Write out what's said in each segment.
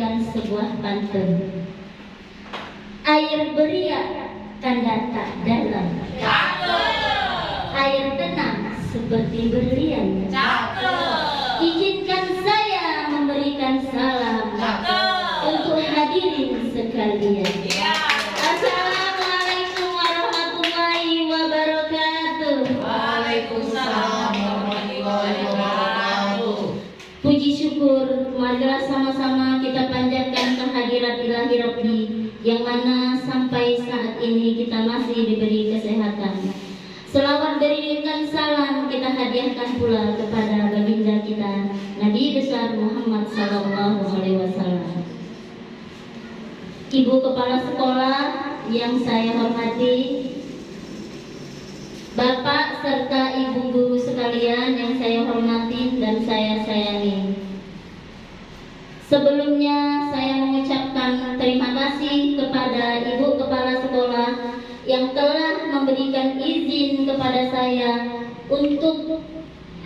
membacakan sebuah pantun. Air beriak tanda tak dalam, air tenang seperti berlian. Izinkan saya memberikan salam untuk hadirin sekalian. Assalamualaikum warahmatullahi wabarakatuh. Waalaikumsalam warahmatullahi wabarakatuh. Puji syukur, marilah sama-sama kita panjatkan kehadirat Ilahi Rabbi, yang mana sampai saat ini kita masih diberi kesehatan. Selawat berikan salam kita hadiahkan pula kepada baginda kita Nabi besar Muhammad SAW. Ibu kepala sekolah yang saya hormati, Bapak serta Ibu guru sekalian yang saya hormati dan saya sayangi. Sebelumnya saya mengucapkan terima kasih kepada Ibu kepala sekolah yang telah memberikan izin kepada saya untuk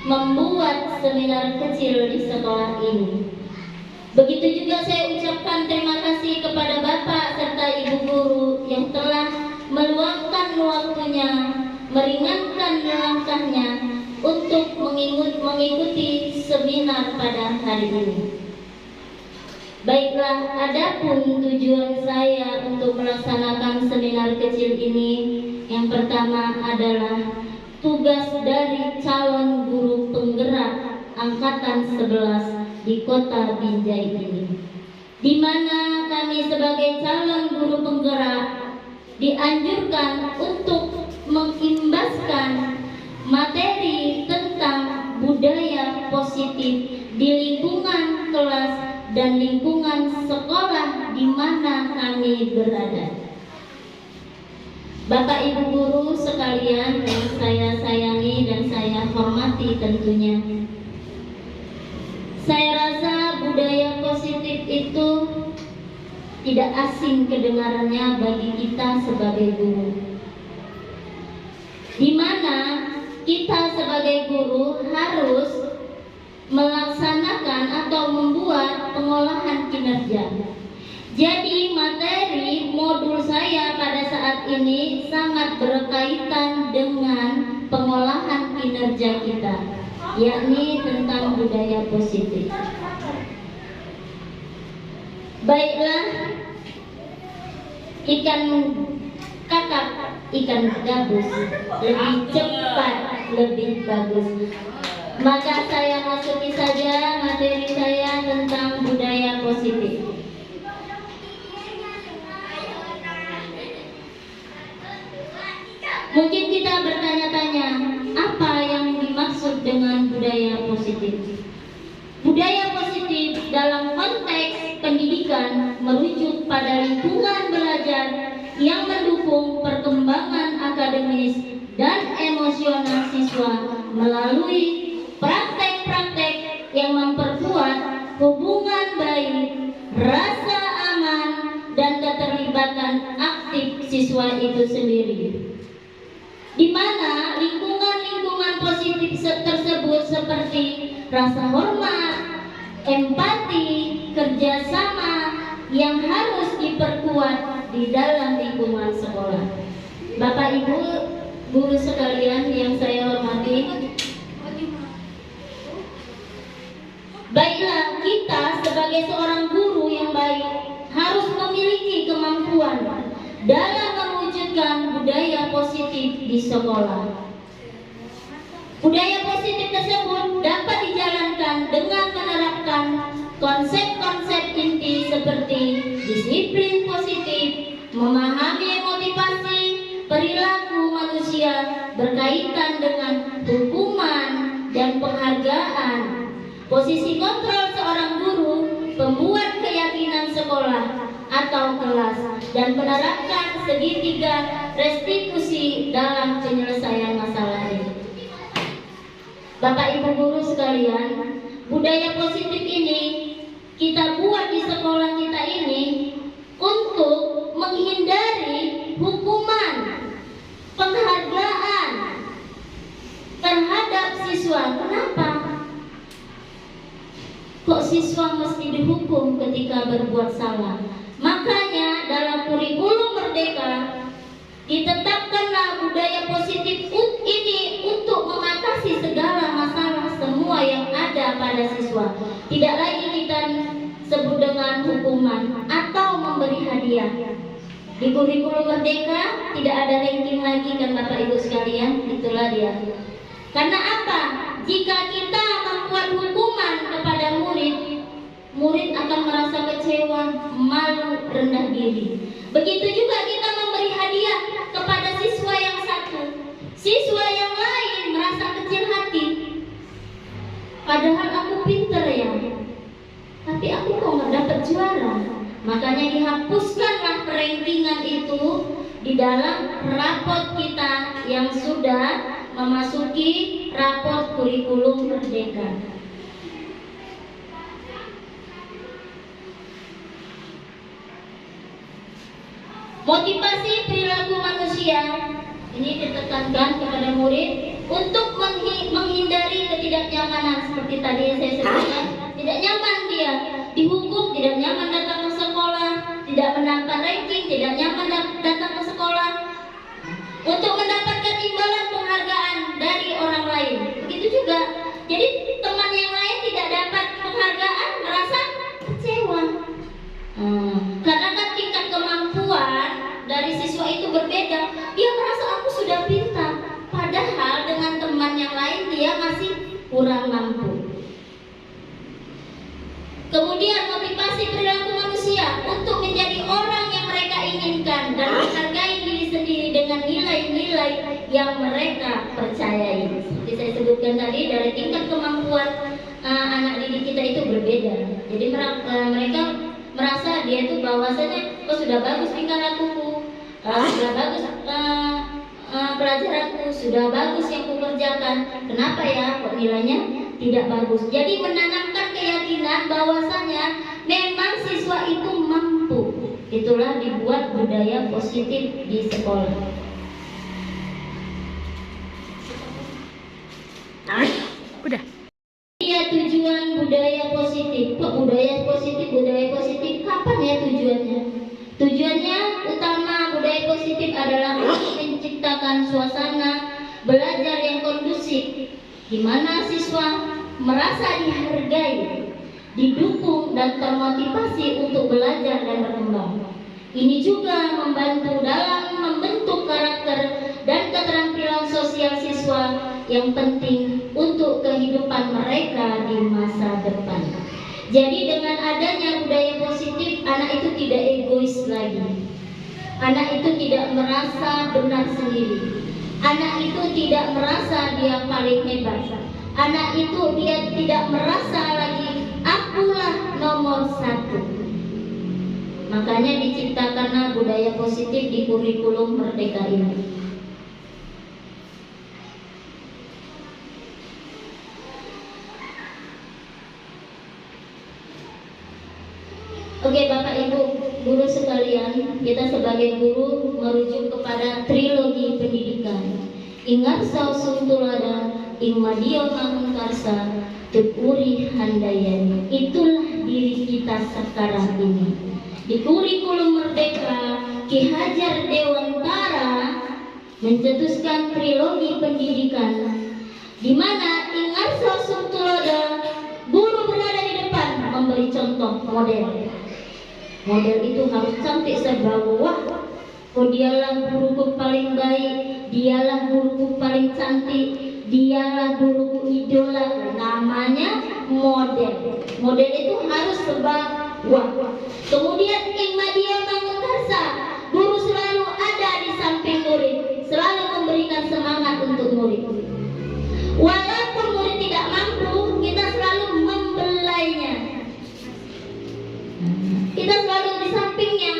membuat seminar kecil di sekolah ini. Begitu juga saya ucapkan terima kasih kepada Bapak serta Ibu guru yang telah meluangkan waktunya, meringankan langkahnya untuk mengikuti seminar pada hari ini. Baiklah, adapun tujuan saya untuk melaksanakan seminar kecil ini, yang pertama adalah tugas dari calon guru penggerak angkatan 11 di Kota Binjai ini, di mana kami sebagai calon guru penggerak dianjurkan untuk mengimbaskan materi tentang budaya positif di lingkungan kelas dan lingkungan sekolah di mana kami berada. Bapak Ibu guru sekalian yang saya sayangi dan saya hormati tentunya, saya rasa budaya positif itu tidak asing kedengarannya bagi kita sebagai guru, di mana kita sebagai guru harus melaksanakan atau membuat pengolahan kinerja. Jadi materi modul saya pada saat ini sangat berkaitan dengan pengolahan kinerja kita, yakni tentang budaya positif. Baiklah, ikan kakap, ikan gabus, lebih cepat, lebih bagus. Maka saya masuki saja materi saya tentang budaya positif. Mungkin kita bertanya-tanya, apa yang dimaksud dengan budaya positif? Budaya positif dalam konteks pendidikan merujuk pada lingkungan belajar yang mendukung perkembangan akademis dan emosional siswa melalui praktek-praktek yang memperkuat hubungan baik, rasa aman, dan keterlibatan aktif siswa itu sendiri, di mana lingkungan-lingkungan positif tersebut seperti rasa hormat, empati, kerjasama yang harus diperkuat di dalam lingkungan sekolah. Bapak Ibu guru sekalian yang saya hormati, baiklah, kita sebagai seorang guru yang baik harus memiliki kemampuan dalam mewujudkan budaya positif di sekolah. Budaya positif tersebut dapat dijalankan dengan menerapkan konsep-konsep inti seperti disiplin positif, memahami motivasi, perilaku manusia berkaitan dengan hukuman dan penghargaan, posisi kontrol seorang guru, pembuat keyakinan sekolah atau kelas, dan menerapkan segitiga restitusi dalam penyelesaian masalah ini. Bapak Ibu guru sekalian, budaya positif ini kita buat di sekolah kita ini untuk menghindari hukuman, penghargaan terhadap siswa. Kenapa? Kok siswa mesti dihukum ketika berbuat salah. Makanya dalam kurikulum Merdeka ditetapkanlah budaya positif ini untuk mengatasi segala masalah semua yang ada pada siswa. Tidak lagi kita sebut dengan hukuman atau memberi hadiah. Di kurikulum Merdeka tidak ada ranking lagi kan Bapak Ibu sekalian, itulah dia. Karena apa? Jika kita membuat hukuman kepada murid, murid akan merasa kecewa, malu, rendah diri. Begitu juga kita memberi hadiah kepada siswa yang satu, siswa yang lain merasa kecil hati. Padahal aku pinter ya, tapi aku kok nggak dapat juara. Makanya dihapuskanlah rankingan itu di dalam rapot kita yang sudah memasuki rapot kurikulum Merdeka. Motivasi perilaku manusia ini ditekankan kepada murid untuk menghindari ketidaknyamanan seperti tadi yang saya sebutkan. Tidak nyaman dia dihukum, tidak nyaman datang ke sekolah, tidak mendapat ranking, tidak nyaman datang ke sekolah, untuk mendapatkan imbalan penghargaan dari orang lain. Begitu juga, jadi teman yang lain tidak dapat penghargaan merasa kecewa. Karena kan tingkat kemampuan dari siswa itu berbeda. Dia merasa aku sudah pintar, padahal dengan teman yang lain dia masih kurang mampu. Kemudian motivasi perilaku manusia untuk menjadi orang yang mereka inginkan dan menghargai diri sendiri dengan nilai-nilai yang mereka percayai. Seperti saya sebutkan tadi, dari tingkat kemampuan anak didik kita itu berbeda. Jadi mereka merasa dia itu bahwasanya sudah bagus tingkah lakuku, sudah bagus pelajaranku, sudah bagus yang kukerjakan. Kenapa ya kok nilainya tidak bagus? Jadi menanamkan keyakinan bahwasanya memang siswa itu mampu. Itulah dibuat budaya positif di sekolah. Udah. Ya, tujuan budaya positif. Kok budaya positif? Kapan ya tujuannya? Tujuannya utama budaya positif adalah untuk menciptakan suasana belajar yang kondusif, di mana siswa merasa dihargai, didukung dan termotivasi untuk belajar dan berkembang. Ini juga membantu dalam membentuk karakter dan keterampilan sosial siswa yang penting untuk kehidupan mereka di masa depan. Jadi dengan adanya budaya positif, anak itu tidak egois lagi. Anak itu tidak merasa benar sendiri. Anak itu tidak merasa dia paling hebat. Anak itu dia tidak merasa lagi akulah nomor satu. Makanya diciptakanlah budaya positif di kurikulum Merdeka ini. Oke Bapak Ibu guru sekalian, kita sebagai guru merujuk kepada trilogi pendidikan. Ingarsa Suntulada, Ingmadio Mangunkarsa, Tukuri Handayani. Itulah diri kita sekarang ini. Di kurikulum Merdeka, Ki Hajar Dewantara mencetuskan trilogi pendidikan, di mana Ingarsa Suntulada, guru berada di depan memberi contoh model. Model itu harus cantik serba wah. Oh dialah guruku paling baik, dialah guruku paling cantik, dialah guruku idola. Namanya model. Model itu harus serba wah. Kemudian Ingmadia Mangunkarsa, guru selalu ada di samping murid, selalu memberikan semangat untuk murid. Walaupun murid tidak mampu, kita selalu membelainya. Kita selalu di sampingnya.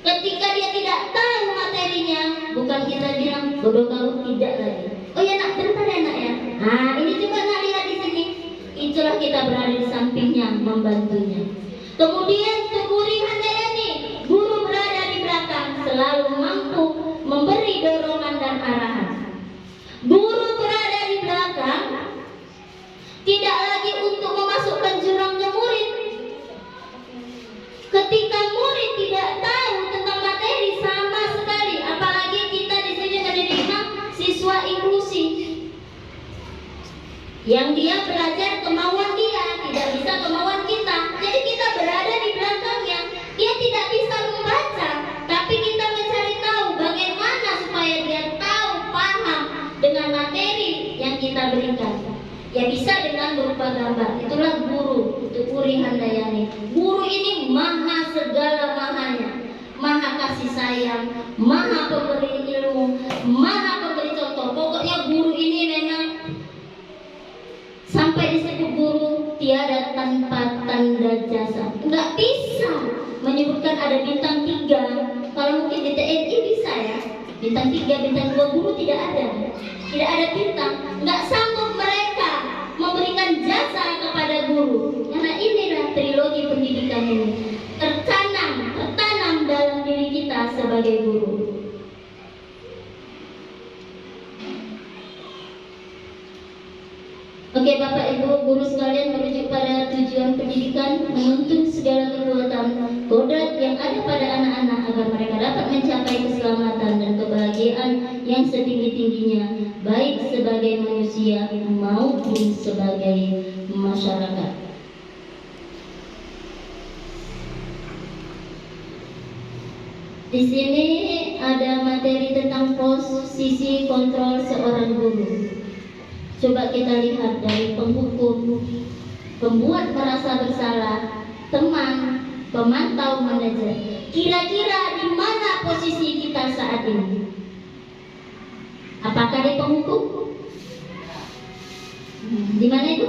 Ketika dia tidak tahu materinya, bukan kita bilang bodoh kau, tidak lagi. Oh ya nak, bentar ya nak ya. Nah ini juga nak lihat di sini. Itulah kita berada di sampingnya, membantunya. Kemudian Tukuri Handayani, guru berada di belakang, selalu mampu memberi dorongan dan arahan. Guru berada di belakang tidak lagi untuk memasukkan jurang ke murid, tanda jasa. Nggak bisa menyebutkan ada bintang 3. Kalau mungkin di TNI bisa ya, bintang 3, bintang 2, guru tidak ada. Tidak ada bintang. Nggak sanggup mereka memberikan jasa kepada guru. Karena inilah trilogi pendidikan ini tertanam dalam diri kita sebagai guru. Oke Bapak Ibu guru sekalian, merujuk pada tujuan pendidikan menuntun segala kekuatan kodrat yang ada pada anak-anak agar mereka dapat mencapai keselamatan dan kebahagiaan yang setinggi-tingginya, baik sebagai manusia maupun sebagai masyarakat. Di sini ada materi tentang posisi kontrol seorang guru. Coba kita lihat dari penghukum, pembuat merasa bersalah, teman, pemantau, manajer. Kira-kira di mana posisi kita saat ini? Apakah di penghukum? Di mana itu?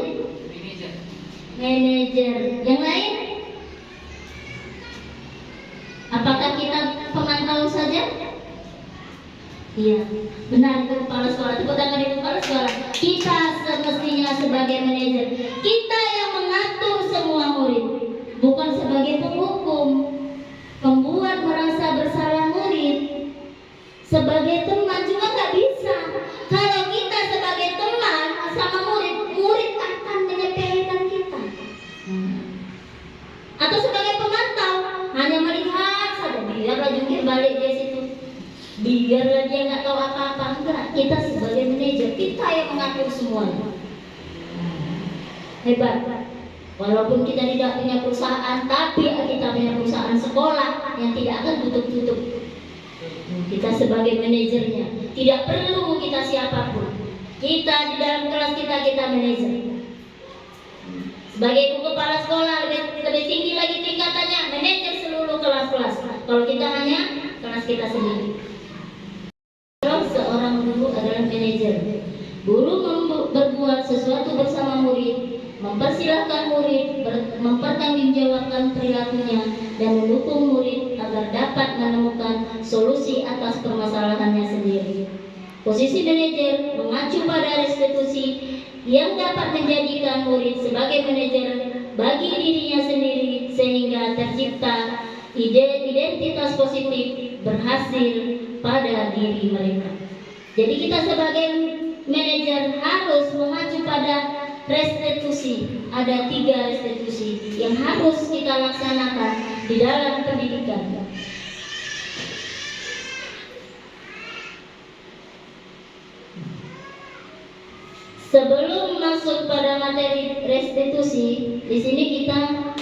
Manajer. Yang lain? Apakah kita pemantau saja? Iya, benar itu kepala sekolah. Tepuk tangan ibu kepala sekolah. Kita semestinya sebagai manajer, kita yang mengatur semua murid, bukan sebagai penghukum, pembuat merasa bersalah murid. Sebagai teman juga nggak bisa. Kalau kita sebagai teman sama murid, murid akan menyepelekan kita. Atau sebagai pemantau, hanya melihat saja, biarlah jungkir balik dia situ. Biarlah dia nggak tahu apa-apa. Enggak, kita sebagai manajer, kita yang mengatur semuanya. Hebat. Walaupun kita tidak punya perusahaan, tapi kita punya perusahaan sekolah yang tidak akan tutup-tutup. Kita sebagai manajernya, tidak perlu kita siapapun. Kita di dalam kelas kita manajer. Sebagai ibu kepala sekolah lebih tinggi lagi tingkatannya, manajer seluruh kelas-kelas. Kalau kita hanya kelas kita sendiri. Seorang guru adalah manajer. Guru berbuat sesuatu bersama murid, mempersilahkan murid, mempertanggungjawabkan perilakunya, dan mendukung murid agar dapat menemukan solusi atas permasalahannya sendiri. Posisi manajer mengacu pada restitusi yang dapat menjadikan murid sebagai manajer bagi dirinya sendiri sehingga tercipta identitas positif berhasil pada diri mereka. Jadi kita sebagai manajer harus mengacu pada restitusi. Ada 3 restitusi yang harus kita laksanakan di dalam pendidikan. Sebelum masuk pada materi restitusi, di sini kita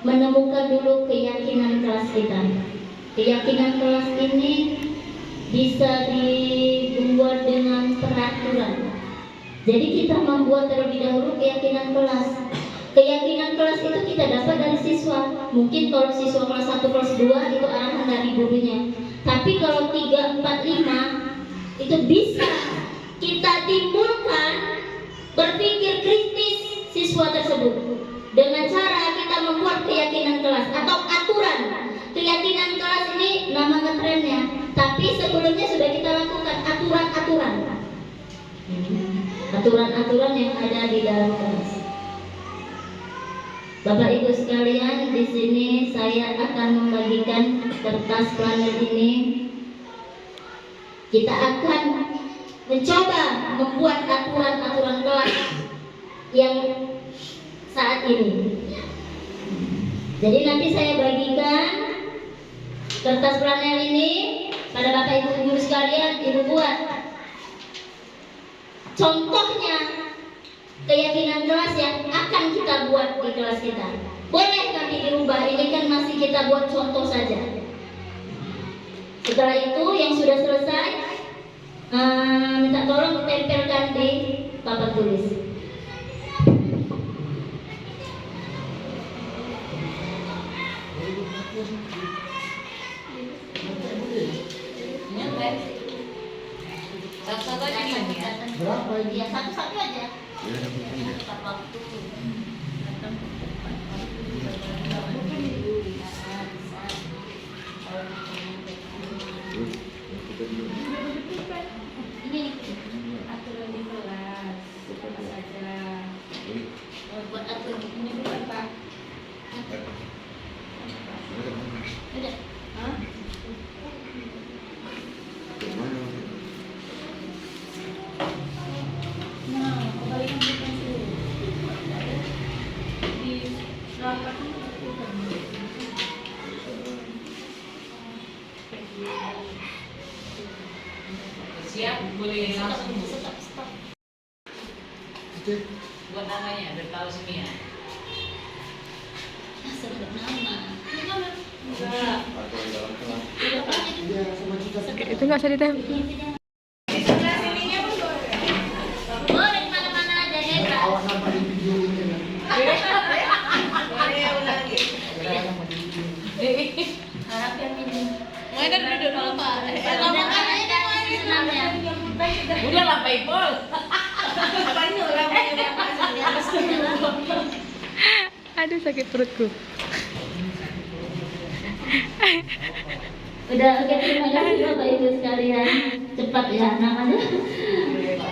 menemukan dulu keyakinan kelas kita. Keyakinan kelas ini bisa dibuat dengan peraturan. Jadi kita membuat terlebih dahulu keyakinan kelas. Keyakinan kelas itu kita dapat dari siswa. Mungkin kalau siswa kelas 1, kelas 2 itu arahan dari gurunya. Tapi kalau 3, 4, 5 itu bisa kita timbulkan berpikir kritis siswa tersebut dengan cara kita membuat keyakinan kelas atau aturan. Keyakinan kelas ini nama ngetrennya, tapi sebelumnya sudah kita lakukan aturan-aturan yang ada di dalam kelas. Bapak Ibu sekalian, di sini saya akan membagikan kertas planner ini. Kita akan mencoba membuat aturan-aturan kelas yang saat ini. Jadi nanti saya bagikan kertas planner ini pada Bapak Ibu guru sekalian. Ibu buat contohnya keyakinan kelas yang akan kita buat di kelas kita. Boleh nanti dirubah, ini kan masih kita buat contoh saja. Setelah itu yang sudah selesai, minta tolong ditempelkan di papan tulis. Satu-satu aja nih ya. Berapa ini? Ya satu-satu aja. Ya, satu-satu. Waktu. Siap, boleh langsung Bu. Stop. Buat namanya, biar tahu semua. Sebut nama. Enggak. Oke, itu nggak usah ditempel. Sebelah sininya Bu. Boleh mana-mana aja ya, Pak. Boleh ulangi. Harap yang ini. Mulai duduk dulu Pak. Lama kan aja senamnya. Udah lah Pak Ipul. Apanya orang Aduh, sakit perutku. Udah, oke, terima kasih Bapak Ibu sekalian. Cepat ya namanya.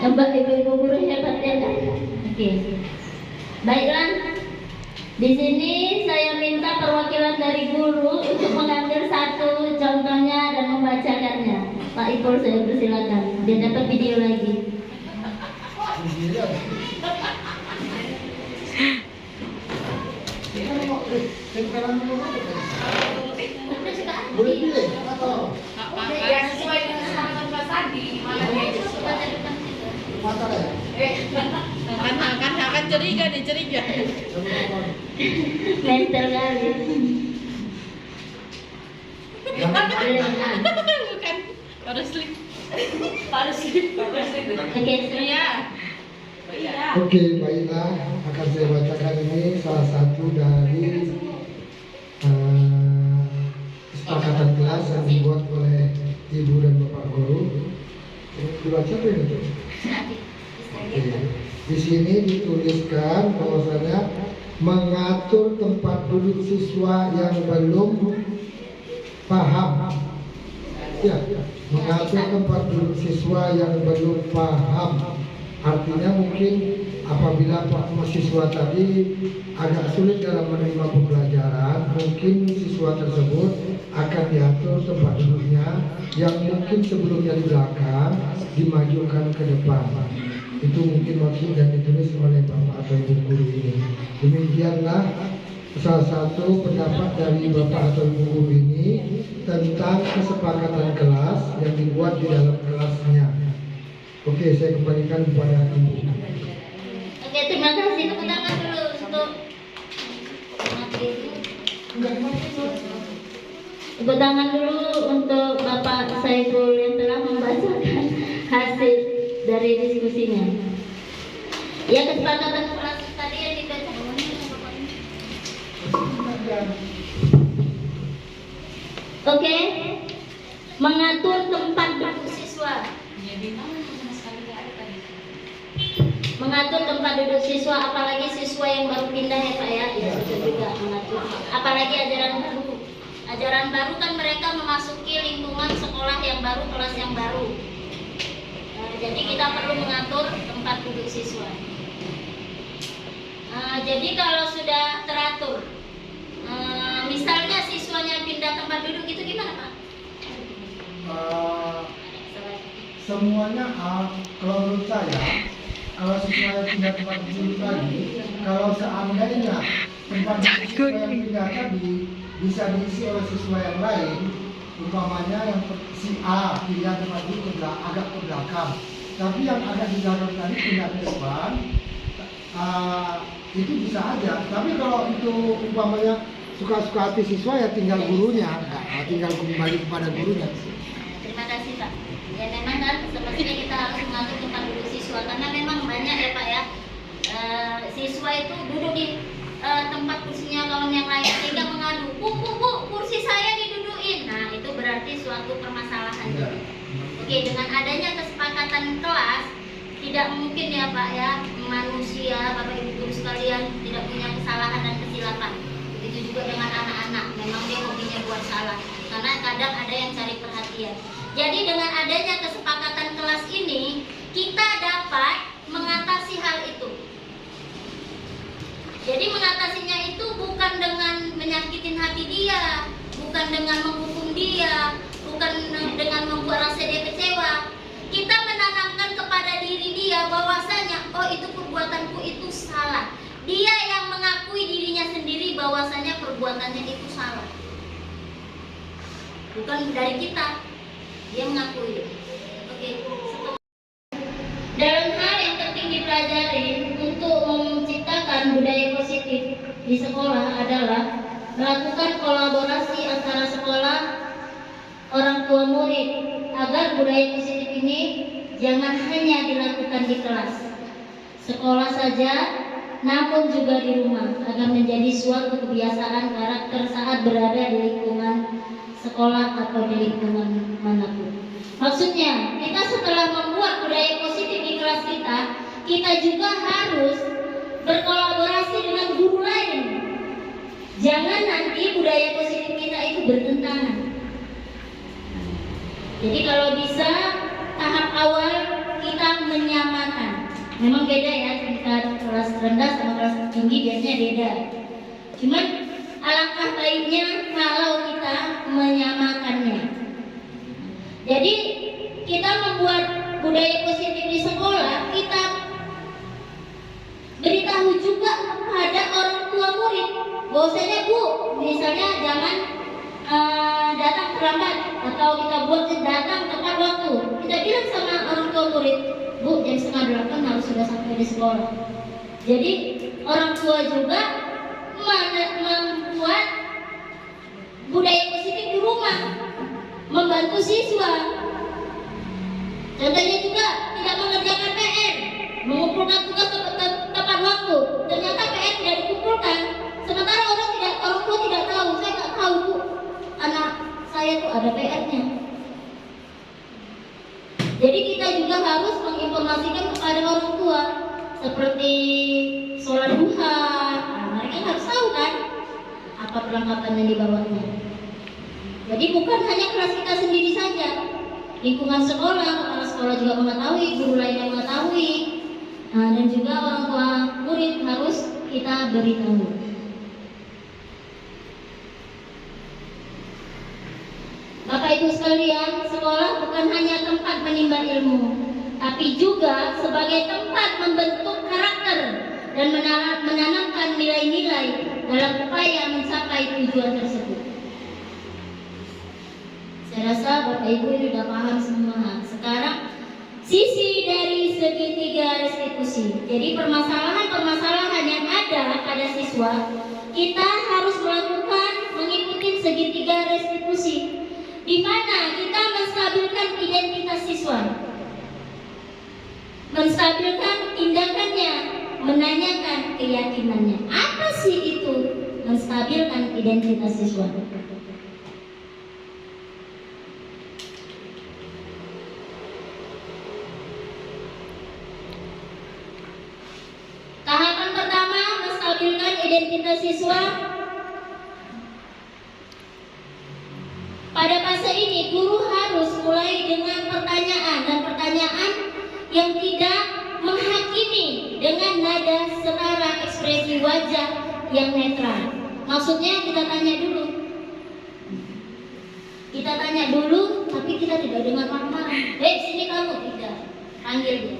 Mbak Ibu-ibu guru hebat ya kan? Oke. Baiklah. Di sini saya minta perwakilan dari guru untuk mengambil satu contohnya dan membacakannya. Pak Ipul, saya persilakan. Dia dapat video lagi. Boleh pilih atau Ya sesuai dengan semangat Pak Sandi. Malah dia itu mata ya? akan curiga nih curiga. Mental kali. Bukan harus slip. Oke, Iya. Oke, baiklah. Akan saya bacakan ini salah satu dari kesepakatan kelas yang dibuat oleh Ibu dan Bapak Guru. Dibaca apa ini tuh? Oke. Di sini dituliskan bahwasanya mengatur tempat duduk siswa yang belum paham. Ya, mengatur tempat duduk siswa yang belum paham. Artinya mungkin apabila Pak mahasiswa tadi agak sulit dalam menerima pembelajaran, mungkin siswa tersebut akan diatur tempat duduknya yang mungkin sebelumnya di belakang dimajukan ke depan. Itu mungkin maksud yang ditulis oleh Bapak atau Ibu guru ini. Demikianlah salah satu pendapat dari Bapak atau Ibu guru ini tentang kesepakatan kelas yang dibuat di dalam kelasnya. Oke, saya kembalikan kepada Ibu. Oke, terima kasih. Tepuk tangan dulu untuk tepuk tangan dulu untuk Bapak Saiful yang telah membacakan hasil dari diskusinya. Ya, kesepakatan kelas tadi yang dibaca. Oke, mengatur tempat duduk siswa. Mengatur tempat duduk siswa, apalagi siswa yang baru pindah ya Pak ya, ya sudah juga mengatur. Apalagi ajaran baru. Ajaran baru kan mereka memasuki lingkungan sekolah yang baru, kelas yang baru. Jadi kita perlu mengatur tempat duduk siswa. Jadi kalau sudah teratur, misalnya siswanya pindah tempat duduk itu gimana Pak? Semuanya kalau menurut saya, kalau siswa yang pindah tempat duduk tadi, kalau seandainya tempat duduk siswa yang pindah tadi bisa diisi oleh siswa yang lain, umpamanya yang si A pindah tempat duduk agak ke belakang, tapi yang agak di belakang tadi pindah ke depan, itu bisa aja. Tapi kalau itu umpamanya suka-suka hati siswa ya tinggal gurunya, tinggal kembali kepada gurunya. Terima kasih Pak. Ya memang kan semestinya kita harus mengatur tempat duduk siswa karena memang banyak ya Pak ya, siswa itu duduk di tempat kursinya kawan yang lain sehingga mengadu, bu kursi saya didudukin. Nah itu berarti suatu permasalahan. Ya. Oke, dengan adanya kesepakatan kelas tidak mungkin ya Pak ya, manusia Bapak Ibu guru sekalian tidak punya kesalahan dan kesilapan. Begitu juga dengan anak-anak, memang dia hobinya buat salah karena kadang ada yang cari perhatian. Jadi dengan adanya kesepakatan kelas ini kita dapat mengatasi hal itu. Jadi mengatasinya itu bukan dengan menyakitin hati dia, bukan dengan menghukum dia, bukan dengan membuat rasa dia kecewa. Kita menanamkan kepada diri dia bahwasanya oh itu perbuatanku itu salah. Dia yang mengakui dirinya sendiri bahwa perbuatannya itu salah. Bukan dari kita, dia mengakui. Oke, dalam hal yang penting dipelajari untuk menciptakan budaya positif di sekolah adalah melakukan kolaborasi antara sekolah, orang tua murid, agar budaya positif ini jangan hanya dilakukan di kelas, sekolah saja, namun juga di rumah, agar menjadi suatu kebiasaan karakter saat berada di lingkungan sekolah atau di lingkungan manapun. Maksudnya, kita setelah membuat budaya positif di kelas kita juga harus berkolaborasi dengan guru lain. Jangan nanti budaya positif kita itu bertentangan. Jadi kalau bisa tahap awal kita menyamakan. Memang beda ya, tingkat kelas rendah sama kelas tinggi biasanya beda. Cuman alangkah baiknya kalau kita menyamakannya. Jadi kita membuat budaya positif di sekolah, kita beritahu juga kepada orang tua murid bahwasanya Bu, misalnya jangan datang terlambat, atau kita buat datang tepat waktu. Kita bilang sama orang tua murid, Bu, jam 7:30 harus sudah sampai di sekolah. Jadi orang tua juga membuat budaya positif di rumah, membantu siswa. Contohnya juga tidak mengerjakan PR, mengumpulkan tugas tepat waktu. Ternyata PR tidak dikumpulkan, sementara orang tua tidak tahu. Saya nggak tahu Bu, anak saya tuh ada PR-nya. Jadi kita juga harus menginformasikan kepada orang tua, seperti sholat duha. Nah, mereka harus tahu kan apa perlengkapan yang dibawanya. Jadi bukan hanya kelas kita sendiri saja, lingkungan sekolah, kepala sekolah juga mengetahui, guru lainnya mengetahui. Nah, dan juga orang tua murid harus kita beritahu. Bapak Ibu sekalian, sekolah bukan hanya tempat menimba ilmu, tapi juga sebagai tempat membentuk karakter dan menanamkan nilai-nilai dalam upaya mencapai tujuan tersebut. Saya rasa Bapak Ibu ini sudah paham semua. Sekarang sisi dari segitiga restitusi. Jadi permasalahan-permasalahan yang ada pada siswa, kita harus mengikuti segitiga restitusi, di mana kita menstabilkan identitas siswa, menstabilkan tindakannya, menanyakan keyakinannya. Apa sih itu menstabilkan identitas siswa? Tahapan pertama, menstabilkan identitas siswa. Pada fase ini, guru harus mulai dengan pertanyaan, dan pertanyaan yang tidak menghakimi, dengan nada setara ekspresi wajah yang netral. Maksudnya kita tanya dulu. Kita tanya dulu, tapi kita tidak dengan marah-marah. Sini kamu, tidak. Panggil dia.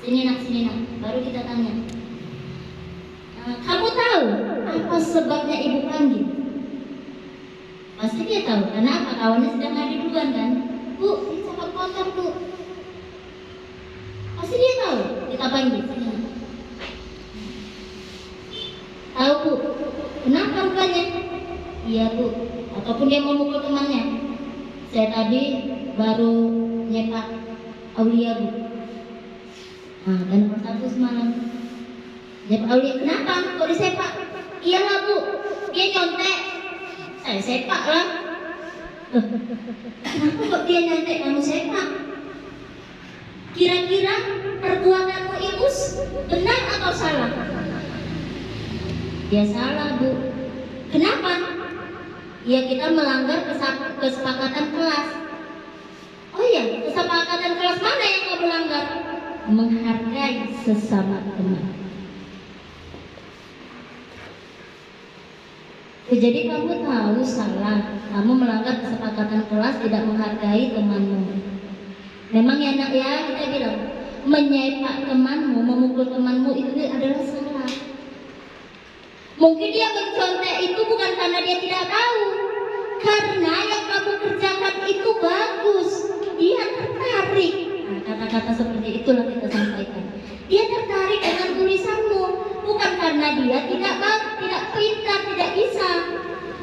Sini nak, baru kita tanya. Kamu tahu apa sebabnya ibu panggil? Pasti dia tahu, karena apa? Kawannya sedang ada duluan kan? Bu, ini sangat kotor Bu. Pasti dia tahu. Kita panggil. Tahu Bu? Kenapa rupanya? Iya Bu. Ataupun dia mau mukul temannya. Saya tadi baru nyepak Aulia Bu. Nah, dan persatu semalam. Nyepak Aulia, kenapa? Kok disepak? Iyalah Bu, dia nyontek. Saya sepak lah. Kenapa kok dia nyontek kamu sepak? Kira-kira perbuatanmu itu benar atau salah? Dia salah Bu. Kenapa? Ya kita melanggar kesepakatan kelas. Oh iya, kesepakatan kelas mana yang kau melanggar? Menghargai sesama teman. Jadi kamu tahu salah, kamu melanggar kesepakatan kelas, tidak menghargai temanmu. Memang ya nak ya, kita bilang menyepak temanmu, memukul temanmu itu adalah salah. Mungkin dia mencontek itu bukan karena dia tidak tahu, karena yang kamu kerjakan itu bagus, dia tertarik. Nah, kata-kata seperti itulah kita sampaikan. Dia tertarik dengan tulisanmu, bukan karena dia tidak pintar, tidak bisa,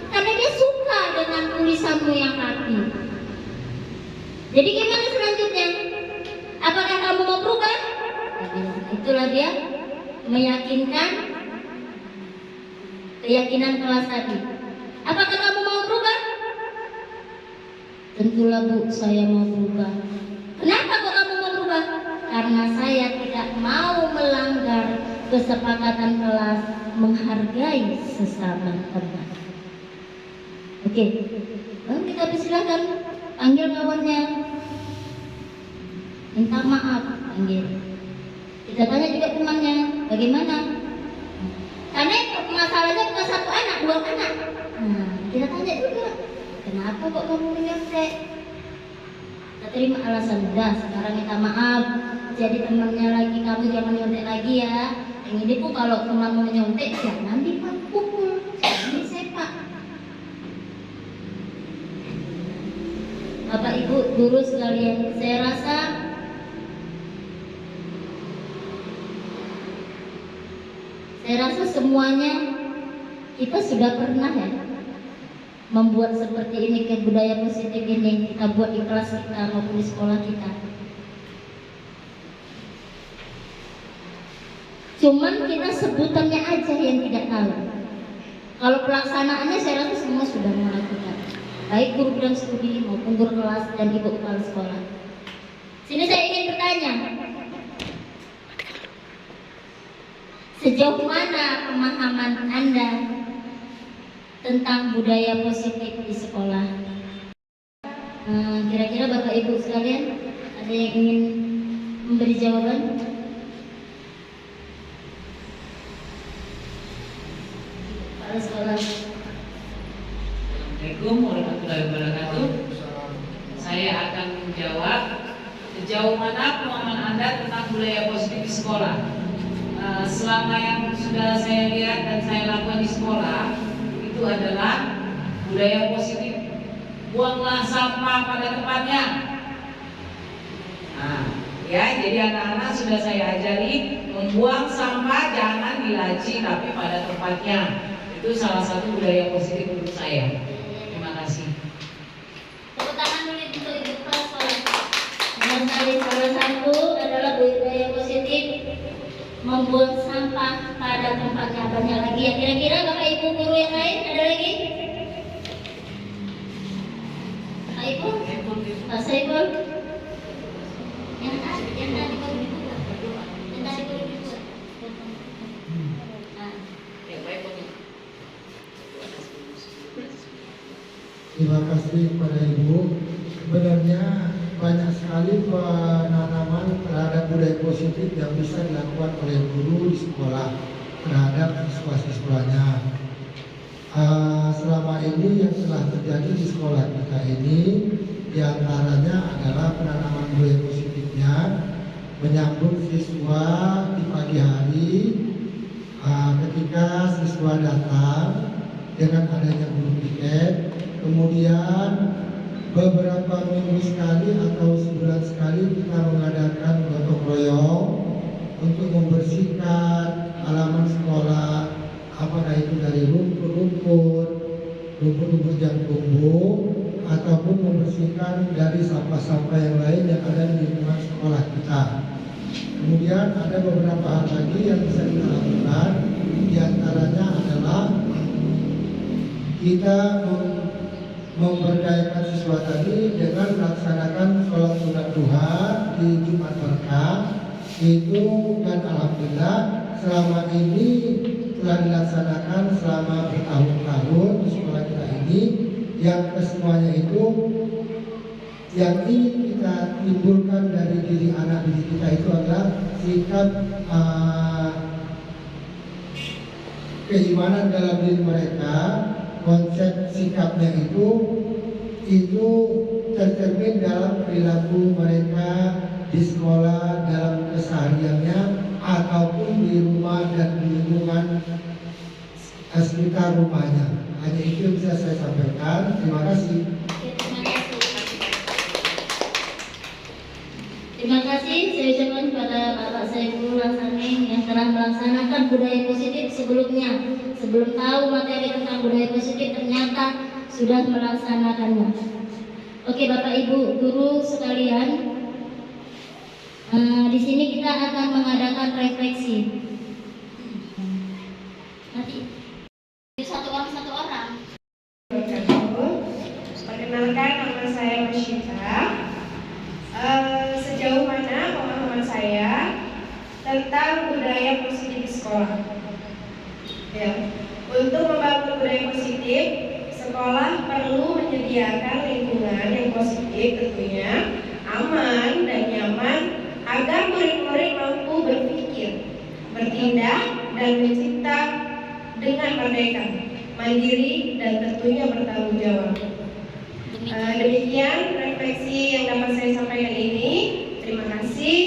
karena dia suka dengan tulisanmu yang rapi. Jadi gimana selanjutnya? Apakah kamu mau berubah? Itulah dia meyakinkan keyakinan kelas tadi. Apakah kamu mau berubah? Tentulah Bu, saya mau berubah. Kenapa kok kamu mau berubah? Karena saya tidak mau melanggar kesepakatan kelas menghargai sesama teman. Oke, lalu kita persilakan panggil kawannya, minta maaf, panggil. Kita tanya juga temannya, bagaimana? Karena masalahnya bukan satu anak, dua anak. Nah, kita tanya juga, kenapa kok kamu menyontek? Kita terima alasan, udah sekarang minta maaf. Jadi temannya lagi, kamu jangan nyontek lagi ya. Yang ini pun kalau temanmu menyontek, jangan dipukul, jangan disepak. Bapak Ibu guru sekalian, saya rasa semuanya kita sudah pernah ya membuat seperti ini, ke budaya positif ini kita buat di kelas kita maupun di sekolah kita. Cuman kita sebutannya aja yang tidak tahu. Kalau pelaksanaannya saya rasa semua sudah melakukan, baik guru bidang studi maupun guru kelas dan ibu kepala sekolah. Sini saya ingin bertanya, sejauh mana pemahaman Anda tentang budaya positif di sekolah? Kira-kira Bapak Ibu sekalian ada yang ingin memberi jawaban? Kepala sekolah. Assalamualaikum warahmatullahi wabarakatuh. Saya akan menjawab sejauh mana pemahaman Anda tentang budaya positif di sekolah. Selama yang sudah saya lihat dan saya lakukan di sekolah itu adalah budaya positif. Buanglah sampah pada tempatnya. Nah, ya, jadi anak-anak sudah saya ajari membuang sampah jangan di laci tapi pada tempatnya. Itu salah satu budaya positif menurut saya. Terima kasih. Tepuk tangan dulu untuk ibu kepala sekolah. Yang tadi salah satu adalah budaya positif membuang sampah pada tempatnya. Banyak lagi ya, kira-kira Bapak Ibu guru yang lain ada lagi? Pak Ibu? Pak Saiful? Yang tadi baru dibuka. Yang tadi baru dibuka. Nah. Terima kasih kepada Ibu. Sebenarnya banyak sekali penanaman terhadap budaya positif yang bisa dilakukan oleh guru di sekolah terhadap siswa-siswanya. Selama ini yang telah terjadi di sekolah kita ini diantaranya adalah penanaman budaya positifnya, menyambut siswa di pagi hari ketika siswa datang dengan adanya guru piket. Kemudian beberapa minggu sekali atau sebulan sekali kita mengadakan gotong royong untuk membersihkan halaman sekolah, apakah itu dari rumput-rumput yang tumbuh, ataupun membersihkan dari sampah-sampah yang lain yang ada di lingkungan sekolah kita. Kemudian ada beberapa hal lagi yang bisa kita lakukan, diantaranya adalah kita memberdayakan siswa tadi dengan melaksanakan sholat sunat duha di Jumat Berkah itu, dan alhamdulillah selama ini telah dilaksanakan selama bertahun-tahun di sekolah kita ini. Yang kesemuanya itu yang ingin kita timbulkan dari diri anak didik kita itu adalah sikap keimanan dalam diri mereka. Konsep sikapnya itu tercermin dalam perilaku mereka di sekolah, dalam kesehariannya, ataupun di rumah dan di lingkungan SPK rumahnya. Hanya itu yang bisa saya sampaikan. Terima kasih. Terima kasih saya ucapkan kepada Bapak Saiful Laksani yang telah melaksanakan budaya positif sebelumnya. Sebelum tahu materi tentang budaya positif ternyata sudah melaksanakannya. Oke Bapak Ibu guru sekalian, di sini kita akan mengadakan refleksi. Nanti satu orang. Perkenalkan, nama saya Masyita. Sejauh mana pemahaman saya tentang budaya positif di sekolah? Ya, untuk membangun budaya positif, sekolah perlu menyediakan lingkungan yang positif, tentunya aman dan nyaman, agar murid-murid mampu berpikir, bertindak, dan mencipta dengan merdeka, mandiri, dan tentunya bertanggung jawab. Demikian refleksi yang dapat saya sampaikan ini. Terima kasih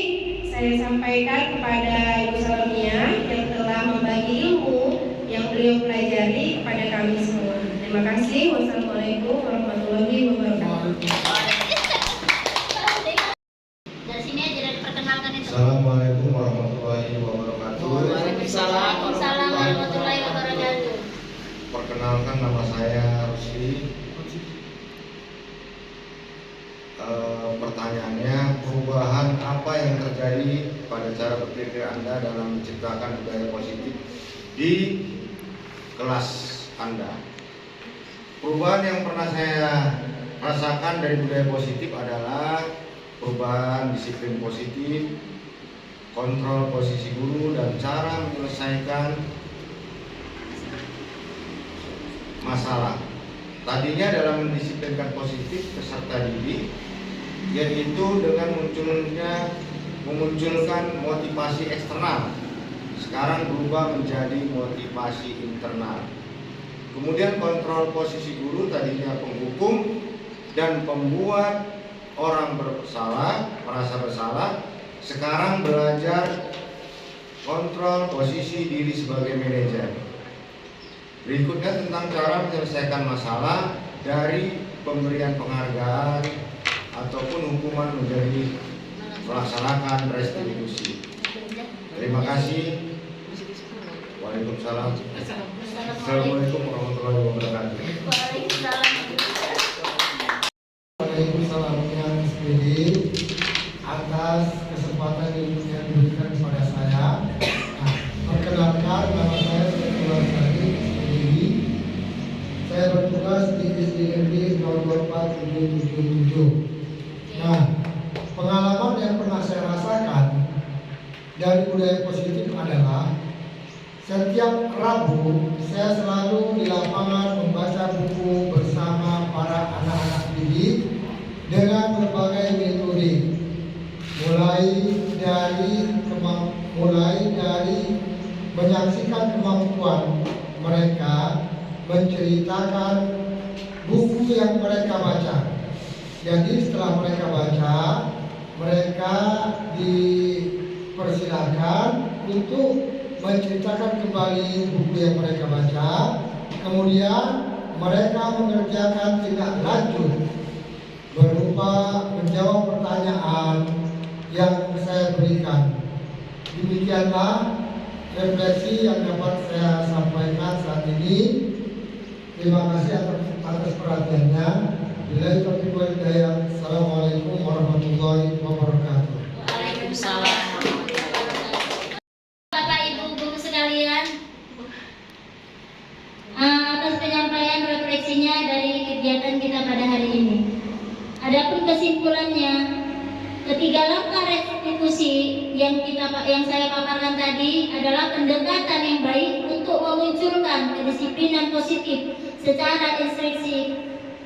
saya sampaikan kepada Ibu Salamia yang telah membagi ilmu yang beliau pelajari kepada kami semua. Terima kasih. Wassalamualaikum warahmatullahi wabarakatuh. Dari sini aja dari perkenalkan itu. Assalamualaikum warahmatullahi wabarakatuh. Waalaikumsalam warahmatullahi wabarakatuh. Perkenalkan, nama saya Rusli. Pertanyaannya, perubahan apa yang terjadi pada cara berpikir Anda dalam menciptakan budaya positif di kelas Anda? Perubahan yang pernah saya rasakan dari budaya positif adalah perubahan disiplin positif, kontrol posisi guru, dan cara menyelesaikan masalah. Tadinya dalam mendisiplinkan positif peserta didik, yaitu dengan memunculkan motivasi eksternal. Sekarang berubah menjadi motivasi internal. Kemudian kontrol posisi guru, tadinya penghukum dan pembuat orang merasa bersalah, sekarang belajar kontrol posisi diri sebagai manajer. Berikutnya tentang cara menyelesaikan masalah, dari pemberian penghargaan ataupun hukuman menjadi melaksanakan restitusi. Terima kasih. Waalaikumsalam. Assalamualaikum warahmatullahi wabarakatuh. Waalaikumsalam yang SPD atas kesempatan yang diberikan kepada saya. Perkenalkan, nama saya Saiful Laksani. Saya bertugas di SD Negeri 02477. Pengalaman yang pernah saya rasakan dari budaya positif adalah setiap Rabu saya selalu di lapangan membaca buku bersama para anak-anak didik dengan berbagai metode, mulai dari menyaksikan kemampuan mereka menceritakan buku yang mereka baca. Jadi setelah mereka baca, mereka dipersilakan untuk menceritakan kembali buku yang mereka baca. Kemudian mereka mengerjakan tindak lanjut berupa menjawab pertanyaan yang saya berikan. Demikianlah refleksi yang dapat saya sampaikan saat ini. Terima kasih atas perhatiannya. Billahi taufiq wal hidayah. Assalamualaikum warahmatullahi wabarakatuh. Waalaikumsalam. Bapak Ibu guru sekalian, atas penyampaian refleksinya dari kegiatan kita pada hari ini. Adapun kesimpulannya, ketiga langkah restitusi yang saya paparkan tadi adalah pendekatan yang baik untuk memunculkan kedisiplinan positif secara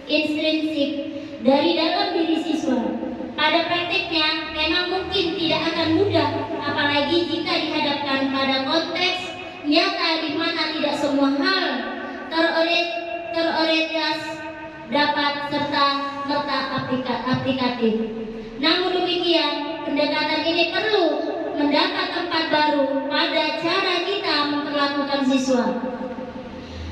intrinsik dari dalam diri siswa. Pada praktiknya memang mungkin tidak akan mudah, apalagi jika dihadapkan pada konteks nyata di mana tidak semua hal terorientasi dapat serta merta aplikatif. Namun demikian, pendekatan ini perlu mendapat tempat baru pada cara kita memperlakukan siswa.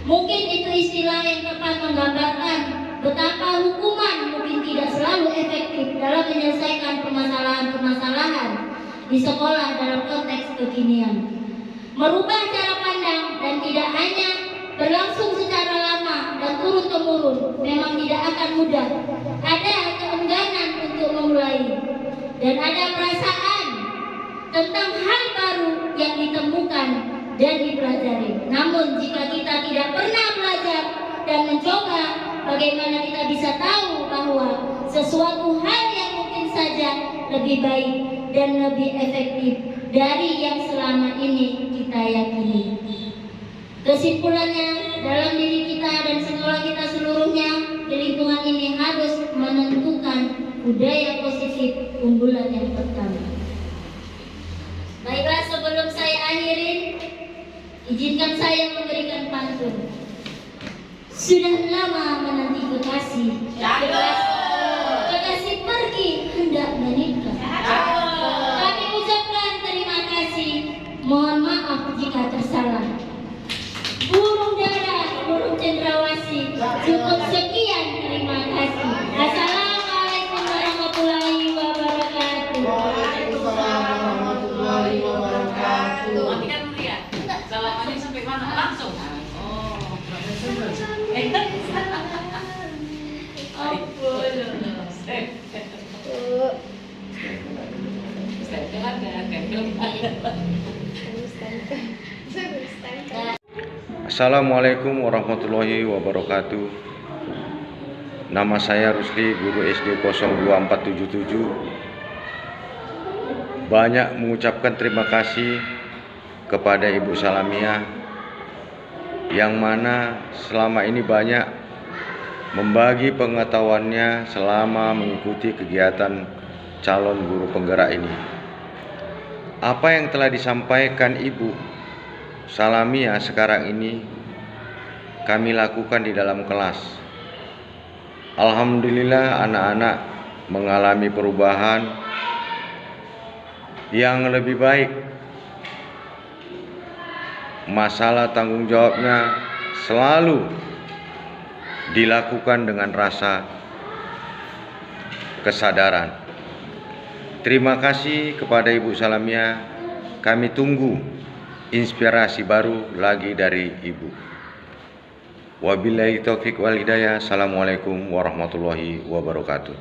Mungkin itu istilah yang tepat menggambarkan betapa hukuman mungkin tidak selalu efektif dalam menyelesaikan permasalahan-permasalahan di sekolah dalam konteks kekinian. Merubah cara pandang dan tidak hanya berlangsung secara lama dan turun-temurun memang tidak akan mudah. Ada keengganan untuk memulai dan ada perasaan tentang hal baru yang ditemukan dan dipelajari. Namun jika kita tidak pernah belajar dan mencoba, bagaimana kita bisa tahu bahwa sesuatu hal yang mungkin saja lebih baik dan lebih efektif dari yang selama ini kita yakini. Kesimpulannya, dalam diri kita dan sekolah kita seluruhnya di lingkungan ini harus menentukan budaya positif unggulan yang pertama. Baiklah, sebelum saya akhirin, izinkan saya memberikan pantun. Sudah lama menanti kekasih, kekasih pergi hendak menikah. Kami ucapkan terima kasih, mohon maaf jika tersalah. Burung dara, burung cendrawasih, cukup sekian, terima kasih. Assalamualaikum warahmatullahi wabarakatuh. Waalaikumsalam warahmatullahi wabarakatuh. Matikan dulu ya. Salamannya sampai mana? Langsung. Oh. Assalamualaikum warahmatullahi wabarakatuh. Nama saya Rusli, guru SD 02477. Banyak mengucapkan terima kasih kepada Ibu Salamia yang mana selama ini banyak membagi pengetahuannya selama mengikuti kegiatan calon guru penggerak ini. Apa yang telah disampaikan Ibu Salamia sekarang ini kami lakukan di dalam kelas. Alhamdulillah anak-anak mengalami perubahan yang lebih baik. Masalah tanggung jawabnya selalu dilakukan dengan rasa kesadaran. Terima kasih kepada Ibu Salamia. Kami tunggu inspirasi baru lagi dari Ibu. Wabillahi taufik wal hidayah. Assalamualaikum warahmatullahi wabarakatuh.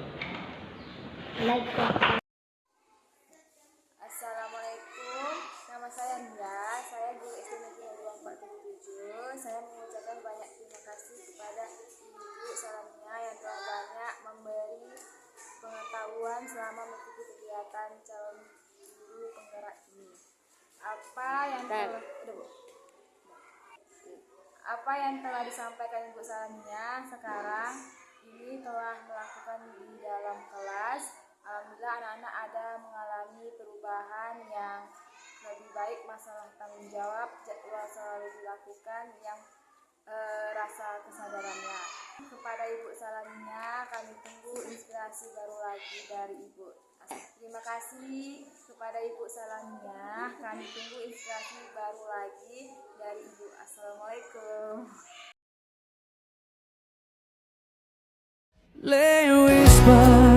Assalamualaikum, nama saya Nia, saya guru SD Negeri 02477. Saya mengucapkan banyak terima kasih kepada Ibu Salamia yang telah banyak memberi pengetahuan selama mengikuti kegiatan calon guru penggerak ini. Apa yang telah disampaikan Ibu Salamia sekarang ini telah melakukan di dalam kelas. Alhamdulillah anak-anak ada mengalami perubahan yang lebih baik, masalah tanggung jawab jadwal selalu dilakukan yang rasa kesadarannya. Kepada Ibu Salamia kami tunggu inspirasi baru lagi dari Ibu. Terima kasih kepada Ibu Salamia, kami tunggu inspirasi baru lagi dari Ibu. Assalamualaikum. Lay whisper